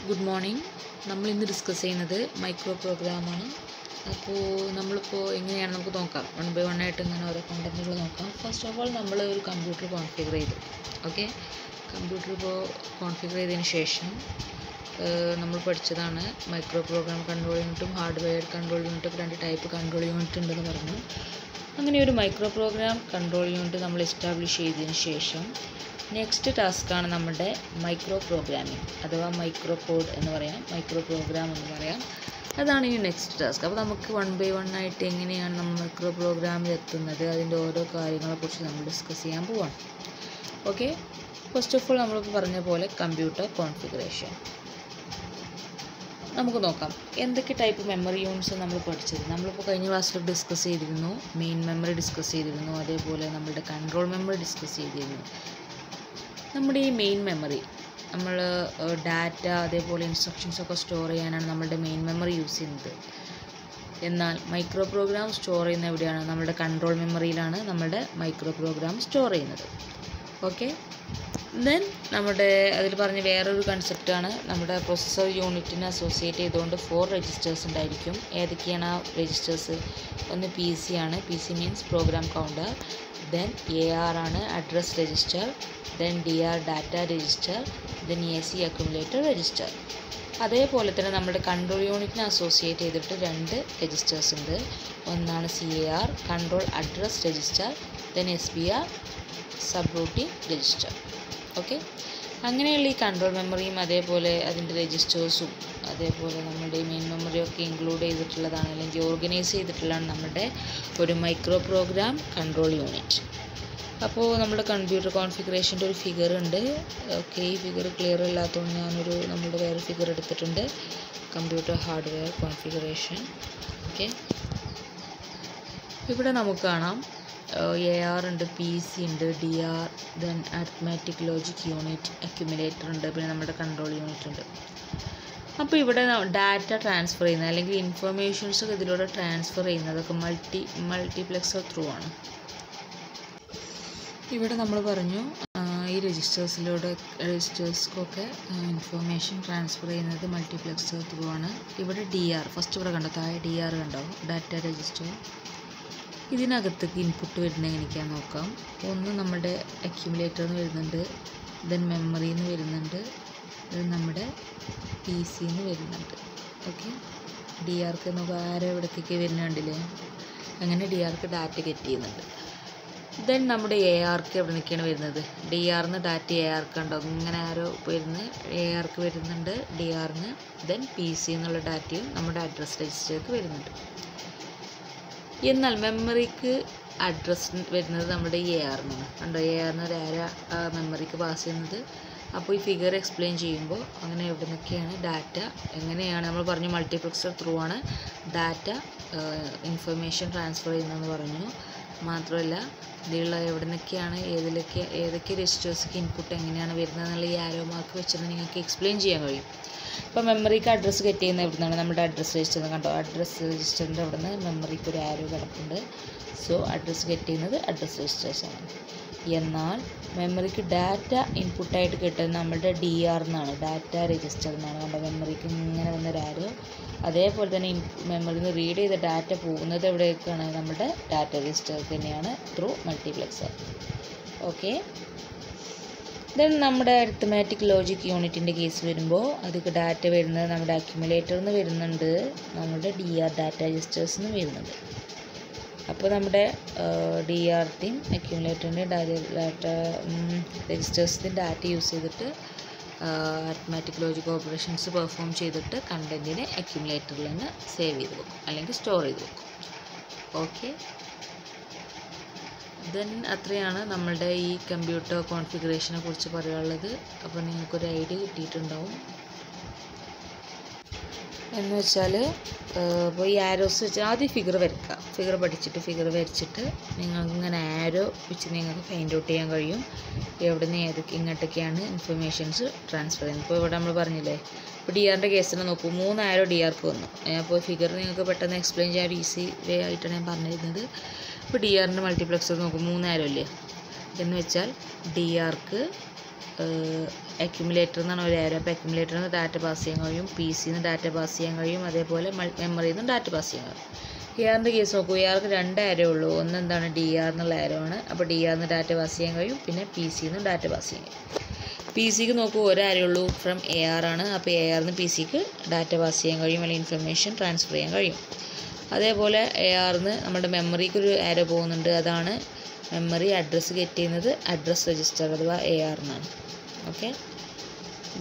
Good morning. നമ്മൾ ഇന്ന് discuss ചെയ്യുന്നത് മൈക്രോ പ്രോഗ്രാമാണ്. അപ്പോൾ നമ്മളിപ്പോൾ എങ്ങനെയാണ് നമുക്ക് നോക്കാം, 1 by 1 ആയിട്ട് ഇങ്ങനെ ഓരോ കണ്ടൻറ്റുകൾ നോക്കാം. ഫസ്റ്റ് ഓഫ് ഓൾ നമ്മൾ ഒരു കമ്പ്യൂട്ടർ കോൺഫിഗർ ചെയ്തു. ഓക്കെ, കമ്പ്യൂട്ടർ ഇപ്പോൾ കോൺഫിഗർ ചെയ്തതിന് ശേഷം നമ്മൾ പഠിച്ചതാണ് മൈക്രോ പ്രോഗ്രാം കൺട്രോൾ യൂണിറ്റും ഹാർഡ്വെയർ കൺട്രോൾ യൂണിറ്റും 2 ടൈപ്പ് കൺട്രോൾ യൂണിറ്റ് ഉണ്ടെന്ന് പറഞ്ഞു. അങ്ങനെ ഒരു മൈക്രോ പ്രോഗ്രാം കൺട്രോൾ യൂണിറ്റ് നമ്മൾ എസ്റ്റാബ്ലിഷ് ചെയ്തതിന് ശേഷം നെക്സ്റ്റ് ടാസ്ക്കാണ് നമ്മുടെ മൈക്രോ പ്രോഗ്രാമിംഗ് അഥവാ മൈക്രോ കോഡ് എന്ന് പറയാം, മൈക്രോ പ്രോഗ്രാം എന്ന് പറയാം. അതാണ് ഈ നെക്സ്റ്റ് ടാസ്ക്. അപ്പോൾ നമുക്ക് 1 by 1 ആയിട്ട് എങ്ങനെയാണ് നമ്മൾ മൈക്രോ പ്രോഗ്രാമിൽ എത്തുന്നത്, അതിൻ്റെ ഓരോ കാര്യങ്ങളെക്കുറിച്ച് നമ്മൾ ഡിസ്കസ് ചെയ്യാൻ പോവാണ്. ഓക്കെ, ഫസ്റ്റ് ഓഫ് ഓൾ നമ്മളിപ്പോൾ പറഞ്ഞ പോലെ കമ്പ്യൂട്ടർ കോൺഫിഗറേഷൻ നമുക്ക് നോക്കാം. എന്തൊക്കെ ടൈപ്പ് മെമ്മറി യൂണിറ്റ്സ് നമ്മൾ പഠിച്ചത് നമ്മളിപ്പോൾ കഴിഞ്ഞ ക്ലാസ്സിൽ ഡിസ്കസ് ചെയ്തിരുന്നു. മെയിൻ മെമ്മറി ഡിസ്കസ് ചെയ്തിരുന്നു, അതേപോലെ നമ്മുടെ കൺട്രോൾ മെമ്മറി ഡിസ്കസ് ചെയ്തിരുന്നു. നമ്മുടെ ഈ മെയിൻ മെമ്മറി നമ്മൾ ഡാറ്റ അതേപോലെ ഇൻസ്ട്രക്ഷൻസ് ഒക്കെ സ്റ്റോർ ചെയ്യാനാണ് നമ്മളുടെ മെയിൻ മെമ്മറി യൂസ് ചെയ്യുന്നത്. എന്നാൽ മൈക്രോ പ്രോഗ്രാം സ്റ്റോർ ചെയ്യുന്ന എവിടെയാണ്? നമ്മുടെ കൺട്രോൾ മെമ്മറിയിലാണ് നമ്മുടെ മൈക്രോ പ്രോഗ്രാം സ്റ്റോർ ചെയ്യുന്നത്. ഓക്കെ, ദെൻ നമ്മുടെ അതിൽ പറഞ്ഞ വേറൊരു കൺസെപ്റ്റാണ് നമ്മുടെ പ്രൊസസ്സർ യൂണിറ്റിനെ അസോസിയേറ്റ് ചെയ്തുകൊണ്ട് 4 രജിസ്റ്റേഴ്സ് ഉണ്ടായിരിക്കും. ഏതൊക്കെയാണ് ആ രജിസ്റ്റേഴ്സ്? ഒന്ന് PC ആണ്, PC means program counter. Then AR ആണ് address register. Then DR data register. Then AC accumulator register. അതേപോലെ തന്നെ നമ്മുടെ കൺട്രോൾ യൂണിറ്റിനെ അസോസിയേറ്റ് ചെയ്തിട്ട് 2 രജിസ്റ്റേഴ്സ് ഉണ്ട്. ഒന്നാണ് CAR control address register. Then SBR sub routine register. Okay, അങ്ങനെയുള്ള ഈ കൺട്രോൾ മെമ്മറിയും അതേപോലെ അതിൻ്റെ രജിസ്റ്റേഴ്സും അതേപോലെ നമ്മുടെ മെയിൻ മെമ്മറിയൊക്കെ ഇൻക്ലൂഡ് ചെയ്തിട്ടുള്ളതാണ്, അല്ലെങ്കിൽ ഓർഗനൈസ് ചെയ്തിട്ടുള്ളതാണ് നമ്മുടെ ഒരു മൈക്രോ പ്രോഗ്രാം കൺട്രോൾ യൂണിറ്റ്. അപ്പോൾ നമ്മുടെ കമ്പ്യൂട്ടർ കോൺഫിഗറേഷൻ്റെ ഒരു ഫിഗർ ഉണ്ട്. ഓക്കെ, ഈ ഫിഗർ ക്ലിയർ അല്ലാത്തതുകൊണ്ട് നമ്മുടെ വേറെ ഫിഗർ എടുത്തിട്ടുണ്ട്. Computer hardware configuration. ഓക്കെ, ഇവിടെ നമുക്ക് കാണാം AR ഉണ്ട്, PC ഉണ്ട്, DR, then arithmetic logic unit, accumulator ഉണ്ട്, പിന്നെ നമ്മുടെ കൺട്രോൾ യൂണിറ്റ് ഉണ്ട്. അപ്പോൾ ഇവിടെ ഡാറ്റ ട്രാൻസ്ഫർ ചെയ്യുന്നത് അല്ലെങ്കിൽ ഇൻഫർമേഷൻസ് ഒക്കെ ഇതിലൂടെ ട്രാൻസ്ഫർ ചെയ്യുന്നതൊക്കെ മൾട്ടിപ്ലെക്സർ ത്രൂ ആണ്. ഇവിടെ നമ്മൾ പറഞ്ഞു ഈ രജിസ്റ്റേഴ്സ്ക്കൊക്കെ ഇൻഫർമേഷൻ ട്രാൻസ്ഫർ ചെയ്യുന്നത് മൾട്ടിപ്ലെക്സർ ത്രൂ ആണ്. ഇവിടെ DR ഫസ്റ്റ് ഇവിടെ കണ്ടോ, താഴെ DR കണ്ടോ, ഡാറ്റ രജിസ്റ്റർ. ഇതിനകത്തേക്ക് ഇൻപുട്ട് വരുന്നത് എങ്ങനെയൊക്കെയാണെന്ന് നോക്കാം. ഒന്ന് നമ്മുടെ അക്യുമുലേറ്ററിൽ നിന്ന് വരുന്നുണ്ട്, ദെൻ മെമ്മറിയിൽ നിന്ന് വരുന്നുണ്ട്, ദെൻ നമ്മുടെ PCയിൽ നിന്ന് വരുന്നുണ്ട്. ഓക്കെ, DRക്ക് നമുക്ക് ആരോ ഇവിടേക്കൊക്കെ വരുന്നുണ്ടല്ലേ, അങ്ങനെ DRക്ക് ഡാറ്റ ഗെറ്റ് ചെയ്യുന്നുണ്ട്. ദെൻ നമ്മുടെ ARക്ക് എവിടെ നിൽക്കുകയാണ് വരുന്നത്? DRന്ന് ഡാറ്റ ARക്ക് ഉണ്ടോ, ഇങ്ങനെ ആരോ വരുന്നത് ARക്ക് വരുന്നുണ്ട്, DRന്ന്. ദെൻ PC എന്നുള്ള ഡാറ്റയും നമ്മുടെ അഡ്രസ് രജിസ്റ്റർക്ക് വരുന്നുണ്ട്. എന്നാൽ മെമ്മറിക്ക് അഡ്രസ് വരുന്നത് നമ്മുടെ ARന്നാണ്. കണ്ടോ, ARന്ന് ഒരു മെമ്മറിക്ക് പാസ് ചെയ്യുന്നത്. അപ്പോൾ ഈ ഫിഗർ എക്സ്പ്ലെയിൻ ചെയ്യുമ്പോൾ അങ്ങനെ എവിടെ നിന്നൊക്കെയാണ് ഡാറ്റ, എങ്ങനെയാണ് നമ്മൾ പറഞ്ഞു മൾട്ടിപ്ലെക്സർ ത്രൂ ആണ് ഡാറ്റ ഇൻഫർമേഷൻ ട്രാൻസ്ഫർ ചെയ്യുന്നതെന്ന് പറഞ്ഞു. മാത്രമല്ല ഇതിലുള്ള എവിടെ നിന്നൊക്കെയാണ് ഏതൊക്കെ രജിസ്റ്റേഴ്സിലേക്ക് ഇൻപുട്ട് എങ്ങനെയാണ് വരുന്നത് എന്നുള്ള ഈ ആരോ മാർക്ക് വെച്ചിട്ട് നിങ്ങൾക്ക് എക്സ്പ്ലെയിൻ ചെയ്യാൻ കഴിയും. ഇപ്പോൾ മെമ്മറിക്ക് അഡ്രസ്സ് ഗെറ്റ് ചെയ്യുന്ന എവിടെ നിന്നാണ്? നമ്മുടെ അഡ്രസ്സ് രജിസ്റ്റർ കണ്ടോ, അഡ്രസ്സ് രജിസ്റ്ററിൻ്റെ അവിടെ നിന്ന് മെമ്മറിക്ക് ഒരു ആരോ കിടപ്പുണ്ട്. സോ അഡ്രസ്സ് ഗെറ്റ് ചെയ്യുന്നത് അഡ്രസ്സ് രജിസ്റ്റേഴ്സാണ്. എന്നാൽ മെമ്മറിക്ക് ഡാറ്റ ഇൻപുട്ടായിട്ട് കിട്ടുന്നത് നമ്മുടെ DR എന്നാണ്, ഡാറ്റ രജിസ്റ്റർ എന്നാണ്. കണ്ടോ, മെമ്മറിക്ക് ഇങ്ങനെ വന്നൊരു ആരോ. അതേപോലെ തന്നെ മെമ്മറിയിൽ നിന്ന് റീഡ് ചെയ്ത ഡാറ്റ പോകുന്നത് എവിടേക്കാണ്? നമ്മുടെ ഡാറ്റ രജിസ്റ്റർക്ക് തന്നെയാണ്, ത്രൂ മൾട്ടിപ്ലെക്സർ. ഓക്കെ, ദെൻ നമ്മുടെ അരിത്മാറ്റിക് ലോജിക് യൂണിറ്റിൻ്റെ കേസ് വരുമ്പോൾ അതിക്ക് ഡാറ്റ വരുന്നത് നമ്മുടെ അക്യുമുലേറ്ററിൽ നിന്ന് വരുന്നുണ്ട്, നമ്മുടെ DR ഡാറ്റ രജിസ്റ്റേഴ്സിൽ നിന്ന് വരുന്നുണ്ട്. അപ്പോൾ നമ്മുടെ DRൻ്റെയും അക്യുമുലേറ്ററിൻ്റെയും ഡാറ്റ രജിസ്റ്റേഴ്സിൻ്റെയും ഡാറ്റ യൂസ് ചെയ്തിട്ട് അരിത്മാറ്റിക് ലോജിക് ഓപ്പറേഷൻസ് പെർഫോം ചെയ്തിട്ട് കണ്ടൻറ്റിനെ അക്യുമുലേറ്ററിൽ തന്നെ സേവ് ചെയ്ത് വെക്കും അല്ലെങ്കിൽ സ്റ്റോർ ചെയ്ത് വെക്കും. ഓക്കെ, ദെൻ അത്രയാണ് നമ്മളുടെ ഈ കമ്പ്യൂട്ടർ കോൺഫിഗറേഷനെ കുറിച്ച് പറയാനുള്ളത്. അപ്പോൾ നിങ്ങൾക്കൊരു ഐഡിയ കിട്ടിയിട്ടുണ്ടാവും. എന്ന് വെച്ചാൽ ഇപ്പോൾ ഈ ആരോസ് വെച്ച് ആദ്യം ഫിഗർ വരയ്ക്കുക. ഫിഗർ വരച്ചിട്ട് നിങ്ങൾക്ക് ഇങ്ങനെ ആരോ വെച്ച് നിങ്ങൾക്ക് ഫൈൻഡ് ഔട്ട് ചെയ്യാൻ കഴിയും എവിടെ നിന്ന് ഇങ്ങോട്ടൊക്കെയാണ് ഇൻഫർമേഷൻസ് ട്രാൻസ്ഫർ ചെയ്യുന്നത്. ഇപ്പോൾ ഇവിടെ നമ്മൾ പറഞ്ഞില്ലേ, ഇപ്പോൾ DRൻ്റെ കേസിൽ നോക്കൂ, 3 ആരോ DRക്ക് വന്നു. അപ്പോൾ ഫിഗർ നിങ്ങൾക്ക് പെട്ടെന്ന് എക്സ്പ്ലെയിൻ ചെയ്യാൻ ഒരു ഈസി വേ ആയിട്ടാണ് ഞാൻ പറഞ്ഞിരുന്നത്. ഇപ്പോൾ DRൻ്റെ മൾട്ടിപ്ലെക്സർ നോക്കും, 3 ആരോ ഇല്ലേ എന്ന് വെച്ചാൽ DRക്ക് അക്യുമുലേറ്റർ എന്നാണ് ഒരു ആരോ. അപ്പോൾ അക്യുമുലേറ്ററിൽ നിന്ന് ഡാറ്റ പാസ് ചെയ്യാൻ കഴിയും, പി സിയിൽ നിന്ന് ഡാറ്റ പാസ് ചെയ്യാൻ കഴിയും, അതേപോലെ മെമ്മറിയിൽ നിന്ന് ഡാറ്റ പാസ് ചെയ്യാൻ കഴിയും. ARൻ്റെ കേസ് നോക്കൂ. ARക്ക് 2 ആരോ ഉള്ളൂ. ഒന്ന് എന്താണ് DR എന്നുള്ള ആരോ ആണ്. അപ്പോൾ DR നിന്ന് ഡാറ്റ പാസ് ചെയ്യാൻ കഴിയും, പിന്നെ പി സിയിൽ നിന്ന് ഡാറ്റ പാസ് ചെയ്യാൻ കഴിയും. പി സിക്ക് നോക്കൂ, ഒരു ആരോ ഉള്ളൂ, ഫ്രം AR ആണ്. അപ്പോൾ AR നിന്ന് പി സിക്ക് ഡാറ്റ പാസ് ചെയ്യാൻ കഴിയും, അല്ലെങ്കിൽ ഇൻഫർമേഷൻ ട്രാൻസ്ഫർ ചെയ്യാൻ കഴിയും. അതേപോലെ AR നിന്ന് നമ്മുടെ മെമ്മറിക്ക് ഒരു ആരോ പോകുന്നുണ്ട്. അതാണ് മെമ്മറി അഡ്രസ്സ് ഗെറ്റ് ചെയ്യുന്നത് അഡ്രസ് രജിസ്റ്റർ അഥവാ AR എന്നാണ്. ഓക്കെ.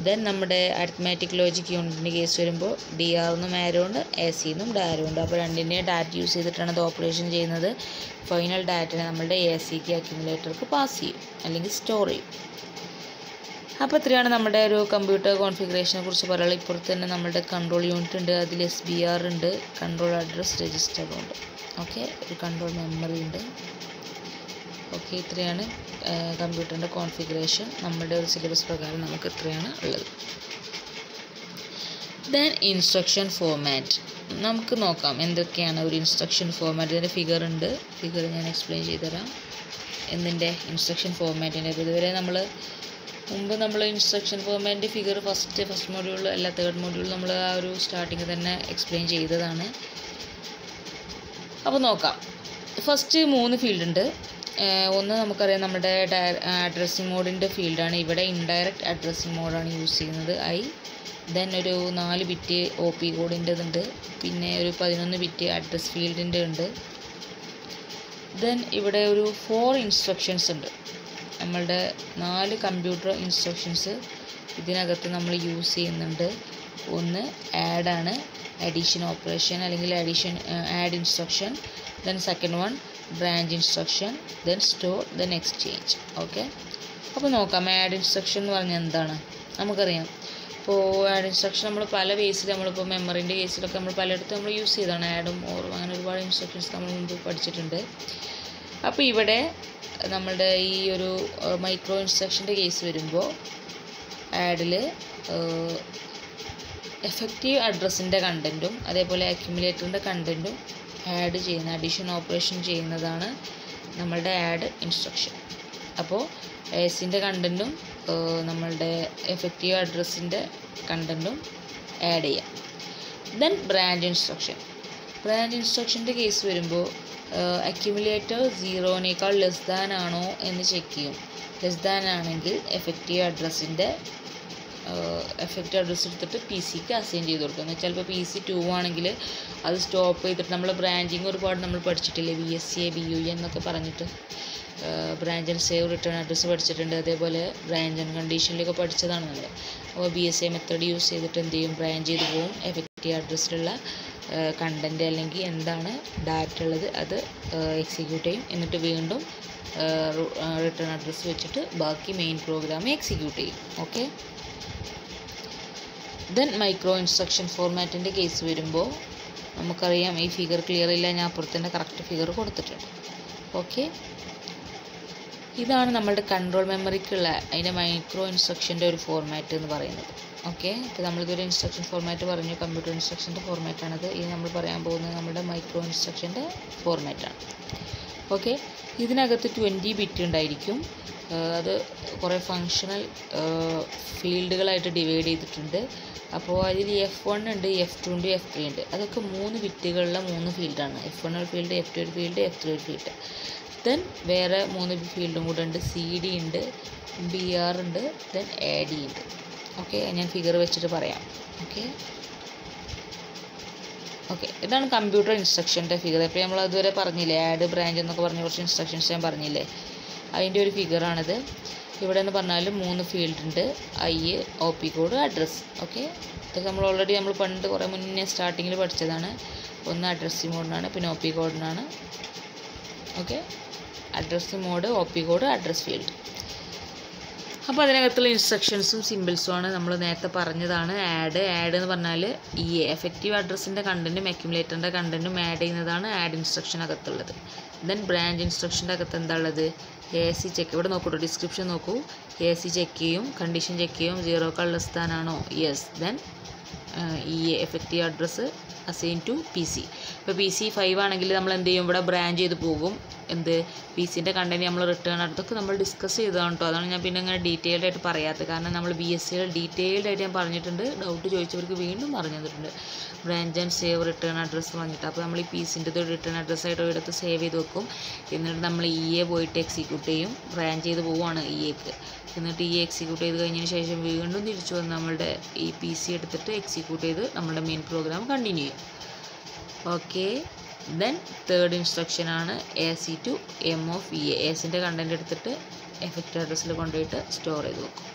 ദെൻ നമ്മുടെ അരിത്മാറ്റിക് ലോജിക് യൂണിറ്റിൻ്റെ കേസ് വരുമ്പോൾ DR നിന്നും ആരോ ഉണ്ട്, AC നിന്നും ആരോ ഉണ്ട്. അപ്പോൾ രണ്ടിൻ്റെയും ഡാറ്റ യൂസ് ചെയ്തിട്ടാണ് അത് ഓപ്പറേഷൻ ചെയ്യുന്നത്. ഫൈനൽ ഡാറ്റനെ നമ്മുടെ ACക്ക് അക്യുമുലേറ്റർക്ക് പാസ് ചെയ്യും അല്ലെങ്കിൽ സ്റ്റോർ ചെയ്യും. അപ്പോൾ ഇത്രയാണ് നമ്മുടെ ഒരു കമ്പ്യൂട്ടർ കോൺഫിഗറേഷനെ കുറിച്ച് പറയുള്ളത്. ഇപ്പുറത്ത് തന്നെ നമ്മുടെ കൺട്രോൾ യൂണിറ്റ് ഉണ്ട്, അതിൽ SBR ഉണ്ട്, കൺട്രോൾ അഡ്രസ് രജിസ്റ്ററും ഉണ്ട്. ഓക്കെ, ഒരു കൺട്രോൾ മെമ്മറി ഉണ്ട്. ഓക്കെ, ഇത്രയാണ് കമ്പ്യൂട്ടറിൻ്റെ കോൺഫിഗറേഷൻ. നമ്മുടെ ഒരു സിലബസ് പ്രകാരം നമുക്ക് ഇത്രയാണ് ഉള്ളത്. ദെൻ ഇൻസ്ട്രക്ഷൻ ഫോർമാറ്റ് നമുക്ക് നോക്കാം. എന്തൊക്കെയാണ് ഒരു ഇൻസ്ട്രക്ഷൻ ഫോർമാറ്റ്? ഇതിൻ്റെ ഫിഗർ ഉണ്ട്, ഫിഗർ ഞാൻ എക്സ്പ്ലെയിൻ ചെയ്തുതരാം. എന്തിൻ്റെ ഇൻസ്ട്രക്ഷൻ ഫോർമാറ്റിൻ്റെ. അപ്പോൾ ഇതുവരെ മുമ്പ് നമ്മൾ ഇൻസ്ട്രക്ഷൻ ഫോർമാറ്റിൻ്റെ ഫിഗർ ഫസ്റ്റ് മോഡ്യൂൾ അല്ല തേർഡ് മോഡ്യൂൾ നമ്മൾ ആ ഒരു സ്റ്റാർട്ടിങ് തന്നെ എക്സ്പ്ലെയിൻ ചെയ്തതാണ്. അപ്പോൾ നോക്കാം. ഫസ്റ്റ് 3 ഫീൽഡ് ഉണ്ട്. ഒന്ന് നമുക്കറിയാം നമ്മുടെ അഡ്രസ്സിങ് മോഡിൻ്റെ ഫീൽഡാണ്. ഇവിടെ ഇൻഡയറക്റ്റ് അഡ്രസ്സിങ് മോഡാണ് യൂസ് ചെയ്യുന്നത്. ദെൻ ഒരു 4 ബിറ്റ് OP കോഡിൻ്റെതുണ്ട്, പിന്നെ ഒരു 11 ബിറ്റ് അഡ്രസ് ഫീൽഡിൻ്റെ ഉണ്ട്. ദെൻ ഇവിടെ ഒരു 4 ഇൻസ്ട്രക്ഷൻസ് ഉണ്ട്. നമ്മളുടെ 4 കമ്പ്യൂട്ടർ ഇൻസ്ട്രക്ഷൻസ് ഇതിനകത്ത് നമ്മൾ യൂസ് ചെയ്യുന്നുണ്ട്. ഒന്ന് ആഡാണ്, അഡീഷൻ ഓപ്പറേഷൻ അല്ലെങ്കിൽ add instruction. Then second one branch instruction, then store, then exchange. Okay, അപ്പോൾ നോക്കാം. ആഡ് ഇൻസ്ട്രക്ഷൻ എന്ന് പറഞ്ഞാൽ എന്താണ് നമുക്കറിയാം. ഇപ്പോൾ ആഡ് ഇൻസ്ട്രക്ഷൻ നമ്മൾ പല ബേസിൽ നമ്മളിപ്പോൾ മെമ്മറിൻ്റെ കേസിലൊക്കെ നമ്മൾ പലയിടത്തും നമ്മൾ യൂസ് ചെയ്തതാണ്. ആഡും ഓറും അങ്ങനെ ഒരുപാട് ഇൻസ്ട്രക്ഷൻസ് നമ്മൾ മുമ്പ് പഠിച്ചിട്ടുണ്ട്. അപ്പോൾ ഇവിടെ നമ്മളുടെ ഈ ഒരു മൈക്രോ ഇൻസ്ട്രക്ഷൻ്റെ കേസ് വരുമ്പോൾ ആഡിൽ എഫക്റ്റീവ് അഡ്രസ്സിൻ്റെ കണ്ടൻറ്റും അതേപോലെ അക്യുമുലേറ്ററിൻ്റെ കണ്ടൻറ്റും ആഡ് ചെയ്യുന്ന അഡീഷൻ ഓപ്പറേഷൻ ചെയ്യുന്നതാണ് നമ്മളുടെ ആഡ് ഇൻസ്ട്രക്ഷൻ. അപ്പോൾ ACൻ്റെ കണ്ടൻറ്റും നമ്മളുടെ എഫക്റ്റീവ് അഡ്രസ്സിൻ്റെ കണ്ടൻറ്റും ആഡ് ചെയ്യാം. Then branch instruction. ബ്രാഞ്ച് ഇൻസ്ട്രക്ഷൻ്റെ കേസ് വരുമ്പോൾ അക്യുമുലേറ്റർ 0നേക്കാൾ ലെസ് ദാൻ ആണോ എന്ന് ചെക്ക് ചെയ്യും. ലെസ് ദാൻ ആണെങ്കിൽ എഫക്റ്റീവ് അഡ്രസ്സ് എടുത്തിട്ട് പി സിക്ക് അസൈൻ ചെയ്ത് കൊടുക്കും. എന്ന് വെച്ചാൽ ഇപ്പോൾ PC 2 ആണെങ്കിൽ അത് സ്റ്റോപ്പ് ചെയ്തിട്ട് നമ്മൾ ബ്രാഞ്ചിങ് ഒരുപാട് നമ്മൾ പഠിച്ചിട്ടില്ലേ, VSA BUA എന്നൊക്കെ പറഞ്ഞിട്ട് branch and save return address പഠിച്ചിട്ടുണ്ട്. അതേപോലെ ബ്രാഞ്ച് ആൻഡ് കണ്ടീഷനിലൊക്കെ പഠിച്ചതാണ് നമ്മൾ. അപ്പോൾ BSA മെത്തേഡ് യൂസ് ചെയ്തിട്ട് എന്ത് ചെയ്യും, ബ്രാഞ്ച് ചെയ്ത് പോകും. എഫക്റ്റീവ് അഡ്രസ്സിലുള്ള കണ്ടൻറ്റ് അല്ലെങ്കിൽ എന്താണ് ഡാറ്റ ഉള്ളത് അത് എക്സിക്യൂട്ട് ചെയ്യും. എന്നിട്ട് വീണ്ടും റിട്ടേൺ അഡ്രസ്സ് വെച്ചിട്ട് ബാക്കി മെയിൻ പ്രോഗ്രാം എക്സിക്യൂട്ട് ചെയ്യും. ഓക്കെ. ദെൻ മൈക്രോ ഇൻസ്ട്രക്ഷൻ ഫോർമാറ്റിൻ്റെ കേസ് വരുമ്പോൾ നമുക്കറിയാം, ഈ ഫിഗർ ക്ലിയർ ഇല്ല, ഞാൻ അപ്പുറത്തിൻ്റെ കറക്റ്റ് ഫിഗർ കൊടുത്തിട്ടുണ്ട്. ഓക്കെ, ഇതാണ് നമ്മളുടെ കൺട്രോൾ മെമ്മറിക്കുള്ള അതിൻ്റെ മൈക്രോ ഇൻസ്ട്രക്ഷൻ്റെ ഒരു ഫോർമാറ്റ് എന്ന് പറയുന്നത്. ഓക്കെ, ഇപ്പോൾ നമ്മളിതൊരു ഇൻസ്ട്രക്ഷൻ ഫോർമാറ്റ് പറഞ്ഞു, കമ്പ്യൂട്ടർ ഇൻസ്ട്രക്ഷൻ്റെ ഫോർമാറ്റാണത്. ഇത് നമ്മൾ പറയാൻ പോകുന്നത് നമ്മുടെ മൈക്രോ ഇൻസ്ട്രക്ഷൻ്റെ ഫോർമാറ്റാണ്. ഓക്കെ, ഇതിനകത്ത് 20 ബിറ്റ് ഉണ്ടായിരിക്കും. അത് കുറേ ഫങ്ഷണൽ ഫീൽഡുകളായിട്ട് ഡിവൈഡ് ചെയ്തിട്ടുണ്ട്. അപ്പോൾ അതിൽ F1 ഉണ്ട്, F2 ഉണ്ട്, F3 ഉണ്ട്. അതൊക്കെ 3 ബിറ്റുകളുള്ള 3 ഫീൽഡാണ്. F1 ഒരു ഫീൽഡ്, F2 ഒരു ഫീൽഡ്, F3 ഒരു ഫീൽഡ്. ദെൻ വേറെ 3 ഫീൽഡും കൂടെ ഉണ്ട്. CD ഉണ്ട്, BR ഉണ്ട്, ദെൻ AD ഉണ്ട്. ഓക്കെ, ഞാൻ ഫിഗർ വെച്ചിട്ട് പറയാം. ഓക്കെ, ഇതാണ് കമ്പ്യൂട്ടർ ഇൻസ്ട്രക്ഷൻ്റെ ഫിഗർ. ഇപ്പോൾ നമ്മൾ അതുവരെ പറഞ്ഞില്ലേ, ആഡ് ബ്രാഞ്ച് എന്നൊക്കെ പറഞ്ഞ കുറച്ച് ഇൻസ്ട്രക്ഷൻസ് ഞാൻ പറഞ്ഞില്ലേ, അതിൻ്റെ ഒരു ഫിഗറാണിത്. ഇവിടെ എന്ന് പറഞ്ഞാൽ 3 ഫീൽഡ് ഉണ്ട്, OP കോഡ്, അഡ്രസ്സ്. ഓക്കെ, ഇതൊക്കെ നമ്മൾ ഓൾറെഡി പണ്ട് കുറേ മുന്നേ സ്റ്റാർട്ടിങ്ങിൽ പഠിച്ചതാണ്. ഒന്ന് അഡ്രസ്സിങ് മോഡിനാണ്, പിന്നെ OP കോഡിനാണ്. Okay, addressing mode, OP code, address field. അപ്പോൾ അതിനകത്തുള്ള ഇൻസ്ട്രക്ഷൻസും സിമ്പിൾസുമാണ് നമ്മൾ നേരത്തെ പറഞ്ഞതാണ്. ആഡ് എന്ന് പറഞ്ഞാൽ ഈ എഫക്റ്റീവ് അഡ്രസ്സിൻ്റെ കണ്ടൻറ്റും അക്യുമുലേറ്ററിൻ്റെ കണ്ടൻറ്റും ആഡ് ചെയ്യുന്നതാണ് ആഡ് ഇൻസ്ട്രക്ഷനകത്തുള്ളത്. ദെൻ ബ്രാഞ്ച് ഇൻസ്ട്രക്ഷൻ്റെ അകത്ത് എന്താ ഉള്ളത്, AC ചെക്ക്. ഇവിടെ നോക്കൂ, ഡിസ്ക്രിപ്ഷൻ നോക്കൂ. AC ചെക്ക് ചെയ്യും, കണ്ടീഷൻ ചെക്ക് ചെയ്യും, 0നേക്കാൾ ലെസ് ദാൻ ആണോ, yes. Then EA effective address assign to PC. ഇപ്പോൾ PC 5 ആണെങ്കിൽ നമ്മൾ എന്ത് ചെയ്യും, ഇവിടെ ബ്രാഞ്ച് ചെയ്ത് പോകും. എന്ത് PC-ൻ്റെ കണ്ടൻറ്റ് നമ്മൾ റിട്ടേൺ അതൊക്കെ നമ്മൾ ഡിസ്കസ് ചെയ്തതാണ് കേട്ടോ. അതാണ് ഞാൻ പിന്നെ ഇങ്ങനെ ഡീറ്റെയിൽഡ് ആയിട്ട് പറയാത്തത്. കാരണം നമ്മൾ BSc ഡീറ്റെയിൽഡ് ആയിട്ട് ഞാൻ പറഞ്ഞിട്ടുണ്ട്. ഡൗട്ട് ചോദിച്ചവർക്ക് വീണ്ടും പറഞ്ഞു തന്നിട്ടുണ്ട്. Branch and save return address പറഞ്ഞിട്ട്. അപ്പോൾ നമ്മൾ ഈ PC-ൻ്റെ റിട്ടേൺ അഡ്രസ്സായിട്ട് ഒരിടത്ത് സേവ് ചെയ്ത് വെക്കും. എന്നിട്ട് നമ്മൾ EA പോയിട്ട് എക്സിക്യൂട്ട് ചെയ്യും. ബ്രാഞ്ച് ചെയ്ത് പോവുകയാണ് EAക്ക്. എന്നിട്ട് EA എക്സിക്യൂട്ട് ചെയ്ത് കഴിഞ്ഞതിന് ശേഷം വീണ്ടും തിരിച്ചു വന്ന് നമ്മളുടെ ഈ PC എടുത്തിട്ട് എക്സിക്യൂട്ട് ചെയ്ത് നമ്മുടെ മെയിൻ പ്രോഗ്രാം കണ്ടിന്യൂ ചെയ്യും. ഓക്കെ. ദെൻ തേർഡ് ഇൻസ്ട്രക്ഷൻ ആണ് AC to M of EA. ACൻ്റെ കണ്ടൻറ്റ് എടുത്തിട്ട് എഫക്റ്റ് അഡ്രസ്സിൽ കൊണ്ടുപോയിട്ട് സ്റ്റോർ ചെയ്ത് വെക്കും.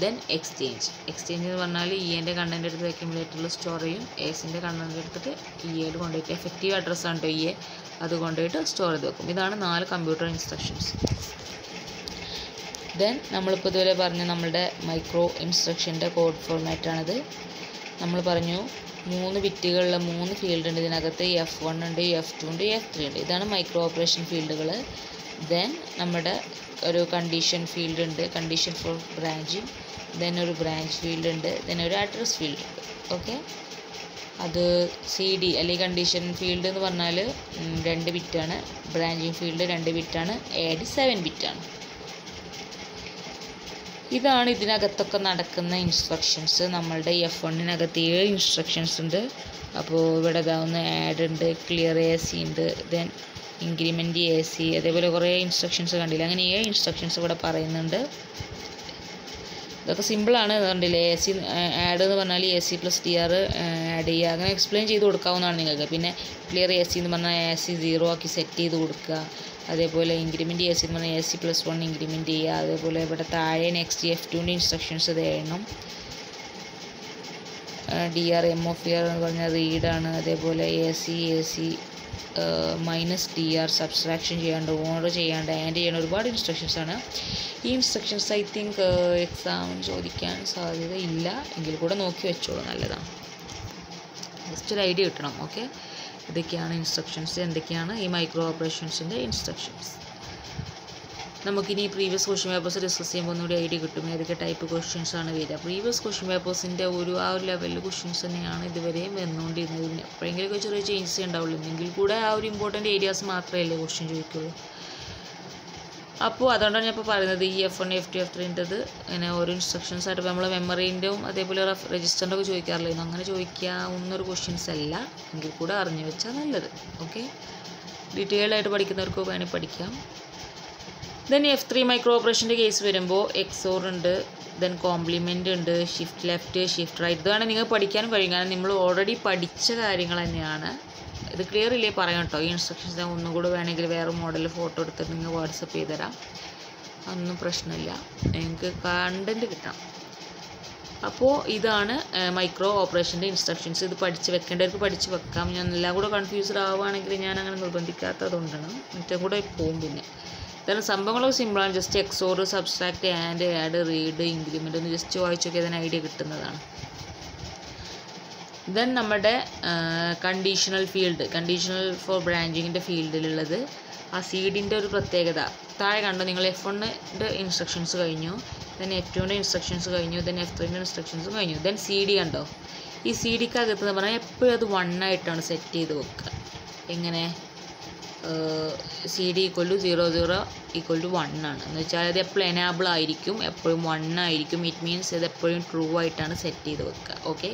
ദെൻ എക്സ്ചേഞ്ച് എന്ന് പറഞ്ഞാൽ EAൻ്റെ കണ്ടൻറ്റ് എടുത്ത് അക്യുമുലേറ്ററിൽ സ്റ്റോർ ചെയ്യും. ACൻ്റെ കണ്ടൻറ്റ് എടുത്തിട്ട് EAയിൽ കൊണ്ടുപോയിട്ട് എഫക്റ്റീവ് അഡ്രസ്സാണ് കേട്ടോ EA, അത് കൊണ്ടുപോയിട്ട് സ്റ്റോർ ചെയ്ത് വെക്കും. ഇതാണ് 4 കമ്പ്യൂട്ടർ ഇൻസ്ട്രക്ഷൻസ്. ദെൻ നമ്മളിപ്പോൾ ഇതുവരെ പറഞ്ഞ നമ്മളുടെ മൈക്രോ ഇൻസ്ട്രക്ഷൻ്റെ കോഡ് ഫോർമാറ്റാണിത്. നമ്മൾ പറഞ്ഞു 3 ബിറ്റുകളുള്ള 3 ഫീൽഡ് ഉണ്ട് ഇതിനകത്ത്. F1 ഉണ്ട്, F2 ഉണ്ട്, F3 ഉണ്ട്. ഇതാണ് മൈക്രോ ഓപ്പറേഷൻ ഫീൽഡുകൾ. ദെൻ നമ്മുടെ ഒരു കണ്ടീഷൻ ഫീൽഡ് ഉണ്ട്, കണ്ടീഷൻ ഫോർ ബ്രാഞ്ചിങ്. ദെൻ ഒരു ബ്രാഞ്ച് ഫീൽഡ് ഉണ്ട്, ദെൻ ഒരു അഡ്രസ് ഫീൽഡ് ഉണ്ട്. ഓക്കെ. അത് CD അല്ലെങ്കിൽ കണ്ടീഷൻ ഫീൽഡ് എന്ന് പറഞ്ഞാൽ 2 ബിറ്റാണ്. ബ്രാഞ്ചിങ് ഫീൽഡ് 2 ബിറ്റാണ്. AD 7 ബിറ്റാണ്. ഇതാണ് ഇതിനകത്തൊക്കെ നടക്കുന്ന ഇൻസ്ട്രക്ഷൻസ്. നമ്മളുടെ F1-നകത്ത് 7 ഇൻസ്ട്രക്ഷൻസ് ഉണ്ട്. അപ്പോൾ ഇവിടെ ഇതാവുന്ന ആഡ് ഉണ്ട്, ക്ലിയർ AC ഉണ്ട്, ദെൻ ഇൻക്രിമെൻറ്റ് AC, അതേപോലെ കുറേ ഇൻസ്ട്രക്ഷൻസ് കണ്ടില്ല. അങ്ങനെ 7 ഇൻസ്ട്രക്ഷൻസ് ഇവിടെ പറയുന്നുണ്ട്. ഇതൊക്കെ സിമ്പിളാണ്. കണ്ടില്ലേ, AC ആഡ് എന്ന് പറഞ്ഞാൽ AC+TR ആഡ് ചെയ്യുക, അങ്ങനെ എക്സ്പ്ലെയിൻ ചെയ്ത് കൊടുക്കാവുന്നതാണ് നിങ്ങൾക്ക്. പിന്നെ ക്ലിയർ AC എന്ന് പറഞ്ഞാൽ AC 0 ആക്കി സെറ്റ് ചെയ്ത് കൊടുക്കുക. അതേപോലെ ഇൻക്രിമെൻറ്റ് AC എന്ന് പറഞ്ഞാൽ AC+1 ഇൻക്രിമെൻറ്റ് ചെയ്യുക. അതേപോലെ ഇവിടെ താഴെ നെക്സ്റ്റ് F2-ൻ്റെ ഇൻസ്ട്രക്ഷൻസ് ഇത് എഴുതണം. DR M of ER എന്ന് പറഞ്ഞാൽ റീഡാണ്. അതേപോലെ AC -DR സബ്സ്ട്രാക്ഷൻ ചെയ്യാണ്ട്, ഓർഡർ ചെയ്യാണ്ട്, ആഡ് ചെയ്യേണ്ട ഒരുപാട് ഇൻസ്ട്രക്ഷൻസ് ആണ്. ഈ ഇൻസ്ട്രക്ഷൻസ് ഐ തിങ്ക് എക്സാമിന് ചോദിക്കാൻ സാധ്യത ഇല്ല, എങ്കിൽ കൂടെ നോക്കി വെച്ചോളൂ, നല്ലതാണ്. ജസ്റ്റ് ഒരു ഐഡിയ കിട്ടണം. ഓക്കെ. ഇതൊക്കെയാണ് ഇൻസ്ട്രക്ഷൻസ്, എന്തൊക്കെയാണ് ഈ മൈക്രോ ഓപ്പറേഷൻസിൻ്റെ ഇൻസ്ട്രക്ഷൻസ്. നമുക്കിനി പ്രീവിയസ് ക്വസ്റ്റ്യൻ പേപ്പേഴ്സ് ഡിസ്കസ് ചെയ്യുമ്പോൾ ഒന്നുകൂടി ഐഡിയ കിട്ടും ഏതൊക്കെ ടൈപ്പ് ക്വസ്റ്റ്യൻസ് ആണ് വരിക. പ്രീവിയസ് ക്വസ്റ്റ്യൻ പേപ്പേഴ്സിൻ്റെ ആ ഒരു ലെവലിൽ ക്വസ്റ്റ്യൻസ് തന്നെയാണ് ഇതുവരെയും വന്നുകൊണ്ടിരുന്നത്. പിന്നെ എപ്പോഴെങ്കിലുമൊക്കെ ചെറിയ ചേഞ്ചസ് ഉണ്ടാവുള്ളൂ, എങ്കിൽ കൂടെ ആ ഒരു ഇമ്പോർട്ടൻറ്റ് ഏരിയാസ് മാത്രമല്ലേ ക്വസ്റ്റ്യൻ ചോദിക്കുള്ളൂ. അപ്പോൾ അതുകൊണ്ടാണ് ഞാൻ ഇപ്പോൾ പറയുന്നത് ഈ F1, F2, F3ൻ്റെത് ഇങ്ങനെ ഓരോ ഇൻസ്ട്രക്ഷൻസ് ആയിട്ട് നമ്മൾ മെമ്മറീൻ്റെയും അതേപോലെ രജിസ്റ്ററിൻ്റെ ഒക്കെ ചോദിക്കാറില്ലായിരുന്നു. അങ്ങനെ ചോദിക്കാവുന്നൊരു ക്വസ്റ്റ്യൻസ് അല്ല, എങ്കിൽ കൂടെ അറിഞ്ഞു വെച്ചാൽ നല്ലത്. ഓക്കെ. ഡീറ്റെയിൽഡ് ആയിട്ട് പഠിക്കുന്നവർക്ക് വേണമെങ്കിൽ പഠിക്കാം. ദെൻ F3 മൈക്രോ ഓപ്പറേഷൻ്റെ കേസ് വരുമ്പോൾ XOR ഉണ്ട്, ദെൻ കോംപ്ലിമെൻ്റ് ഉണ്ട്, ഷിഫ്റ്റ് ലെഫ്റ്റ്, ഷിഫ്റ്റ് റൈറ്റ്. ഇതാണ് നിങ്ങൾക്ക് പഠിക്കാനും കഴിയും, കാരണം നിങ്ങൾ ഓൾറെഡി പഠിച്ച കാര്യങ്ങൾ തന്നെയാണ്. ഇത് ക്ലിയർ ഇല്ലേ പറയാം കേട്ടോ. ഈ ഇൻസ്ട്രക്ഷൻസ് ഞാൻ ഒന്നും കൂടെ വേണമെങ്കിൽ വേറെ മോഡൽ ഫോട്ടോ എടുത്തിട്ട് നിങ്ങൾ വാട്സപ്പ് ചെയ്ത് തരാം, അതൊന്നും പ്രശ്നമില്ല, നിങ്ങൾക്ക് കണ്ടൻറ്റ് കിട്ടാം. അപ്പോൾ ഇതാണ് മൈക്രോ ഓപ്പറേഷൻ്റെ ഇൻസ്ട്രക്ഷൻസ്. ഇത് പഠിച്ച് വെക്കേണ്ടവർക്ക് പഠിച്ച് വെക്കാം. ഞാൻ എല്ലാം കൂടെ കൺഫ്യൂസ്ഡ് ആവുകയാണെങ്കിൽ ഞാൻ അങ്ങനെ നിർബന്ധിക്കാത്തതുകൊണ്ടാണ്, മറ്റേ കൂടെ പോവും. പിന്നെ ഇതാണ് സംഭവങ്ങളൊക്കെ സിമ്പിളാണ്. Just XOR, subtract, add, read, increment ഒന്ന് ജസ്റ്റ് വായിച്ചൊക്കെ അതിന് ഐഡിയ കിട്ടുന്നതാണ്. ദെൻ നമ്മുടെ കണ്ടീഷണൽ ഫീൽഡ്, കണ്ടീഷണൽ ഫോർ ബ്രാഞ്ചിങ്ങിൻ്റെ ഫീൽഡിലുള്ളത് ആ CD-ൻ്റെ ഒരു പ്രത്യേകത. താഴെ കണ്ടോ നിങ്ങൾ, F1-ൻ്റെ ഇൻസ്ട്രക്ഷൻസ് കഴിഞ്ഞു, ദെൻ F2-ൻ്റെ ഇൻസ്ട്രക്ഷൻസ് കഴിഞ്ഞു, ദെൻ F3-ൻ്റെ ഇൻസ്ട്രക്ഷൻസ് കഴിഞ്ഞു, ദെൻ CD കണ്ടോ. ഈ CD-ക്കകത്ത് എന്ന് പറഞ്ഞാൽ എപ്പോഴും അത് 1 ആയിട്ടാണ് സെറ്റ് ചെയ്ത് വെക്കുക. എങ്ങനെ CD = 00 = 1 ആണ് എന്ന് വെച്ചാൽ അത് എപ്പോഴും എനാബിൾ ആയിരിക്കും, എപ്പോഴും 1 ആയിരിക്കും. ഇറ്റ് മീൻസ് ഇത് എപ്പോഴും ട്രൂ ആയിട്ടാണ് സെറ്റ് ചെയ്ത് വെക്കുക. ഓക്കെ.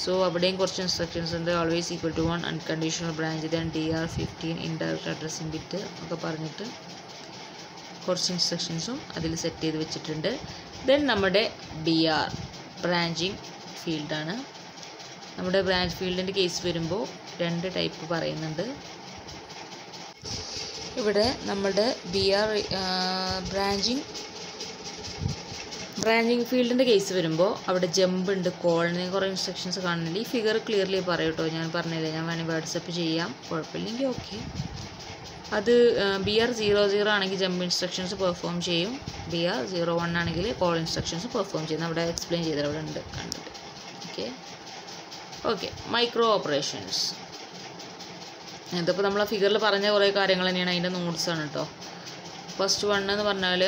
സോ അവിടെയും കുറച്ച് ഇൻസ്ട്രക്ഷൻസ് ഉണ്ട്. Always = 1, unconditional branch, then DR 15 indirect addressing bit ഒക്കെ പറഞ്ഞിട്ട് കുറച്ച് ഇൻസ്ട്രക്ഷൻസും അതിൽ സെറ്റ് ചെയ്ത് വെച്ചിട്ടുണ്ട്. ദെൻ നമ്മുടെ BR ബ്രാഞ്ചിങ് ഫീൽഡാണ്. നമ്മുടെ ബ്രാഞ്ച് ഫീൽഡിൻ്റെ കേസ് വരുമ്പോൾ 2 ടൈപ്പ് പറയുന്നുണ്ട്. ഇവിടെ നമ്മുടെ BR ബ്രാഞ്ചിങ് ഫീൽഡിൻ്റെ കേസ് വരുമ്പോൾ അവിടെ ജമ്പ് ഉണ്ട്, കോളിന് കുറേ ഇൻസ്ട്രക്ഷൻസ് കാണുന്നില്ല. ഈ ഫിഗർ ക്ലിയർലി പറയും കേട്ടോ, ഞാൻ പറഞ്ഞില്ലേ, ഞാൻ വേണമെങ്കിൽ വാട്സപ്പ് ചെയ്യാം, കുഴപ്പമില്ലെങ്കിൽ ഓക്കെ. അത് BR 00 ആണെങ്കിൽ ജമ്പ് ഇൻസ്ട്രക്ഷൻസ് പെർഫോം ചെയ്യും, BR 01 ആണെങ്കിൽ കോൾ ഇൻസ്ട്രക്ഷൻസ് പെർഫോം ചെയ്യും. അവിടെ എക്സ്പ്ലെയിൻ ചെയ്തത് അവിടെ ഉണ്ട് കണ്ടിട്ട്. ഓക്കെ. മൈക്രോ ഓപ്പറേഷൻസ് ഇതിപ്പോൾ നമ്മൾ ആ ഫിഗറിൽ പറഞ്ഞ കുറേ കാര്യങ്ങൾ തന്നെയാണ്, അതിൻ്റെ നോട്ട്സാണ് കേട്ടോ. ഫസ്റ്റ് 1 എന്ന് പറഞ്ഞാൽ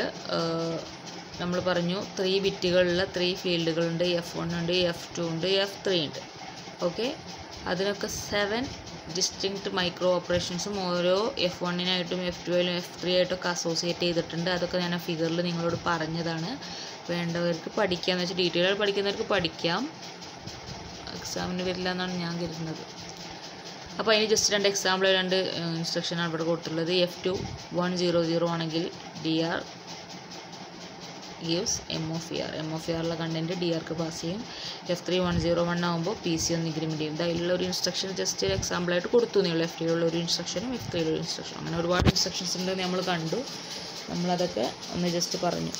നമ്മൾ പറഞ്ഞു 3 ബിറ്റുകളുള്ള 3 ഫീൽഡുകളുണ്ട്. F1 ഉണ്ട്, F2 ഉണ്ട്, F3 ഉണ്ട്. ഓക്കെ, അതിനൊക്കെ 7 ഡിസ്റ്റിങ്ക്റ്റ് മൈക്രോ ഓപ്പറേഷൻസും ഓരോ F1-നായിട്ടും F2-ലും F3-ആയിട്ടൊക്കെ അസോസിയേറ്റ് ചെയ്തിട്ടുണ്ട്. അതൊക്കെ ഞാൻ ആ ഫിഗറിൽ നിങ്ങളോട് പറഞ്ഞതാണ്. വേണ്ടവർക്ക് പഠിക്കാമെന്ന് വെച്ചാൽ ഡീറ്റെയിൽ ആയിട്ട് പഠിക്കുന്നവർക്ക് പഠിക്കാം. എക്സാമിന് വരില്ല എന്നാണ് ഞാൻ കരുതുന്നത്. അപ്പോൾ അതിന് ജസ്റ്റ് 2 എക്സാമ്പിൾ 2 ഇൻസ്ട്രക്ഷനാണ് ഇവിടെ കൊടുത്തിട്ടുള്ളത്. F2 100 ആണെങ്കിൽ DR gives M of ER. M of ER ഉള്ള കണ്ടൻറ്റ് DRക്ക് പാസ് ചെയ്യും. F3 101 ആകുമ്പോൾ PC ഒന്ന് ഇൻക്രിമെൻറ്റ് ചെയ്യും. അതിലുള്ള ഒരു ഇൻസ്ട്രക്ഷൻ ജസ്റ്റ് ഒരു എക്സാമ്പിളായിട്ട് കൊടുത്തു എന്നുള്ളൂ. F3-ലുള്ള ഒരു ഇൻസ്ട്രക്ഷനും F3-ലുള്ള ഒരു ഇൻസ്ട്രക്ഷനും, അങ്ങനെ ഒരുപാട് ഇൻസ്ട്രക്ഷൻസ് ഉണ്ടെന്ന് നമ്മൾ കണ്ടു. നമ്മളതൊക്കെ ഒന്ന് ജസ്റ്റ് പറഞ്ഞു.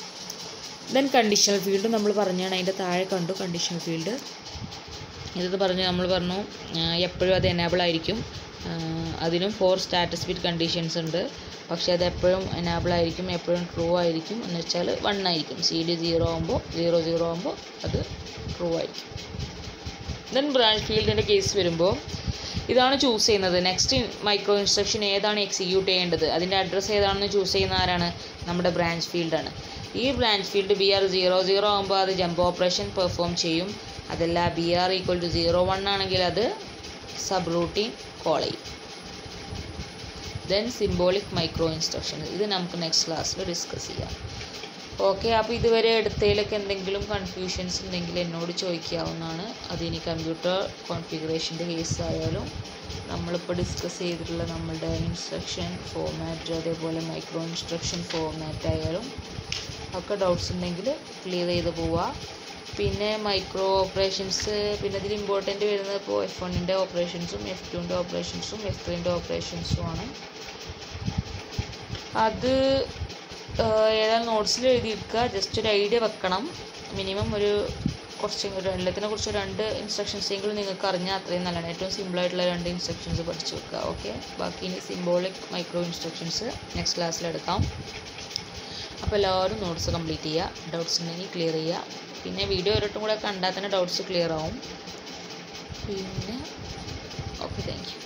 ദെൻ കണ്ടീഷണൽ ഫീൽഡ് നമ്മൾ പറഞ്ഞാണ്, അതിൻ്റെ താഴെ കണ്ടു കണ്ടീഷണൽ ഫീൽഡ്. ഇതെന്ന് പറഞ്ഞു നമ്മൾ പറഞ്ഞു എപ്പോഴും അത് എനേബിൾ ആയിരിക്കും. അതിനും 4 സ്റ്റാറ്റസ് ബിറ്റ് കണ്ടീഷൻസ് ഉണ്ട്. പക്ഷേ അത് എപ്പോഴും എനേബിൾ ആയിരിക്കും, എപ്പോഴും ട്രൂ ആയിരിക്കും. എന്ന് വെച്ചാൽ 1 ആയിരിക്കും. CD 0 ആകുമ്പോൾ 00 ആകുമ്പോൾ അത് ട്രൂ ആയിരിക്കും. ദെൻ ബ്രാഞ്ച് ഫീൽഡിൻ്റെ കേസ് വരുമ്പോൾ ഇതാണ് ചൂസ് ചെയ്യുന്നത്. നെക്സ്റ്റ് മൈക്രോ ഇൻസ്ട്രക്ഷൻ ഏതാണ് എക്സിക്യൂട്ട് ചെയ്യേണ്ടത്, അതിൻ്റെ അഡ്രസ്സ് ഏതാണെന്ന് ചൂസ് ചെയ്യുന്ന ആരാണ്? നമ്മുടെ ബ്രാഞ്ച് ഫീൽഡാണ്. ഈ ബ്രാഞ്ച് ഫീൽഡ് BR 00 ആകുമ്പോൾ അത് ജമ്പ് ഓപ്പറേഷൻ പെർഫോം ചെയ്യും. അതല്ല BR = 01 ആണെങ്കിൽ അത് സബ് റൂട്ടീൻ കോൾ ചെയ്യും. ദെൻ സിംബോളിക് മൈക്രോ ഇൻസ്ട്രക്ഷൻ, ഇത് നമുക്ക് നെക്സ്റ്റ് ക്ലാസ്സിൽ ഡിസ്കസ് ചെയ്യാം. ഓക്കെ, അപ്പോൾ ഇതുവരെ എടുത്തതിലൊക്കെ എന്തെങ്കിലും കൺഫ്യൂഷൻസ് ഉണ്ടെങ്കിൽ എന്നോട് ചോദിക്കാവുന്നതാണ്. അതിനി കമ്പ്യൂട്ടർ കോൺഫിഗറേഷൻ്റെ കേസ് ആയാലും നമ്മളിപ്പോൾ ഡിസ്കസ് ചെയ്തിട്ടുള്ള നമ്മളുടെ ഇൻസ്ട്രക്ഷൻ ഫോർമാറ്റ്, അതേപോലെ മൈക്രോ ഇൻസ്ട്രക്ഷൻ ഫോർമാറ്റ് ആയാലും ഒക്കെ ഡൗട്ട്സ് ഉണ്ടെങ്കിൽ ക്ലിയർ ചെയ്ത് പോവുക. പിന്നെ മൈക്രോ ഓപ്പറേഷൻസ്, പിന്നെ ഇതിൽ ഇമ്പോർട്ടൻ്റ് വരുന്നത് ഇപ്പോൾ F1-ൻ്റെ ഓപ്പറേഷൻസും F2-ൻ്റെ ഓപ്പറേഷൻസും F3-ൻ്റെ ഓപ്പറേഷൻസുമാണ്. അത് ഏതായാലും നോട്ട്സിൽ എഴുതിയെടുക്കുക. ജസ്റ്റ് ഒരു ഐഡിയ വെക്കണം. മിനിമം ഒരു എല്ലാത്തിനെ കുറിച്ച് 2 ഇൻസ്ട്രക്ഷൻസെങ്കിലും നിങ്ങൾക്ക് അറിഞ്ഞാൽ അത്രയും നല്ലതാണ്. ഏറ്റവും സിമ്പിളായിട്ടുള്ള 2 ഇൻസ്ട്രക്ഷൻസ് പഠിച്ചു വെക്കുക. ഓക്കെ, ബാക്കി ഇനി സിംബോളിക് മൈക്രോ ഇൻസ്ട്രക്ഷൻസ് നെക്സ്റ്റ് ക്ലാസ്സിലെടുക്കാം. അപ്പോൾ എല്ലാവരും നോട്ട്സ് കംപ്ലീറ്റ് ചെയ്യുക. ഡൗട്ട്സ് ഉണ്ടെങ്കിൽ ക്ലിയർ ചെയ്യുക. പിന്നെ വീഡിയോ ഒരിട്ടും കൂടെ കണ്ടാൽ തന്നെ ഡൗട്ട്സ് ക്ലിയർ ആവും. പിന്നെ ഓക്കെ, താങ്ക് യു.